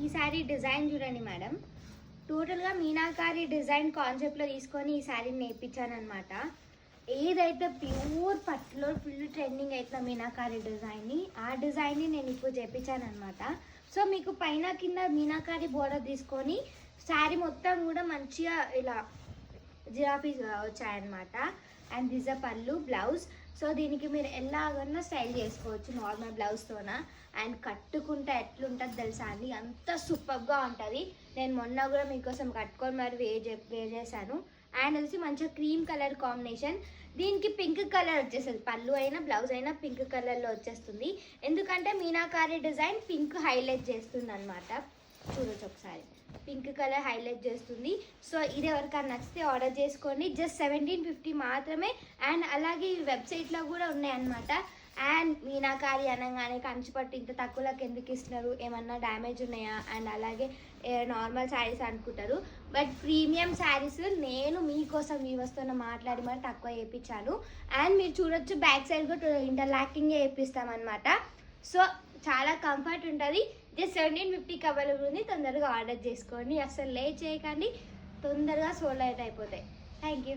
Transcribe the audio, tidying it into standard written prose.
ఈ శారీ డిజైన్ చూడండి మేడం. టోటల్గా మీనాకారి డిజైన్ కాన్సెప్ట్లో తీసుకొని ఈ శారీని నేర్పించాను అనమాట. ఏదైతే ప్యూర్ పట్టులో ఫుల్ ట్రెండింగ్ అవుతున్న మీనాకారి డిజైన్ని, ఆ డిజైన్ని నేను ఇప్పుడు చేపించాను అనమాట. సో మీకు పైన కింద మీనాకారి బోర్డర్ తీసుకొని శారీ మొత్తం కూడా మంచిగా ఇలా జిరాఫీస్ వచ్చాయన్నమాట. అండ్ దిస్ అ పళ్ళు బ్లౌజ్. సో దీనికి మీరు ఎలాగన్నా స్టైల్ చేసుకోవచ్చు నార్మల్ బ్లౌజ్తోన. అండ్ కట్టుకుంటే ఎట్లుంటుంది తెలుసా అండి, అంత సూపర్గా ఉంటుంది. నేను మొన్న కూడా మీకోసం కట్టుకొని మరి వేర్ చేశాను. అండ్ వచ్చి మంచిగా క్రీమ్ కలర్ కాంబినేషన్. దీనికి పింక్ కలర్ వచ్చేస్తుంది, పళ్ళు అయినా బ్లౌజ్ అయినా పింక్ కలర్లో వచ్చేస్తుంది. ఎందుకంటే మీనాకారి డిజైన్ పింక్ హైలైట్ చేస్తుంది అనమాట. చూడొచ్చు ఒకసారి, పింక్ కలర్ హైలైట్ చేస్తుంది. సో ఇది ఎవరికైనా నచ్చితే ఆర్డర్ చేసుకోండి. జస్ట్ 1750 మాత్రమే. అండ్ అలాగే ఈ వెబ్సైట్లో కూడా ఉన్నాయన్నమాట. అండ్ మీనాకారి అనగానే కంచిపట్టు ఇంత తక్కువలోకి ఎందుకు ఇస్తున్నారు, ఏమన్నా డ్యామేజ్ ఉన్నాయా, అండ్ అలాగే నార్మల్ శారీస్ అనుకుంటారు. బట్ ప్రీమియం శారీస్ నేను మీకోసం వ్యూవర్స్తో మాట్లాడి మరి తక్కువ వేయించాను. అండ్ మీరు చూడొచ్చు బ్యాక్ సైడ్ కూడా ఇంటర్లాకింగే వేపిస్తామన్నమాట. సో చాలా కంఫర్ట్ ఉంటుంది. జస్ట్ 1750కి అవైలబుల్ ఉంది. తొందరగా ఆర్డర్ చేసుకోండి, అసలు లేట్ చేయకండి, తొందరగా సోల్డ్ అవుట్ అయిపోతాయి. Thank you.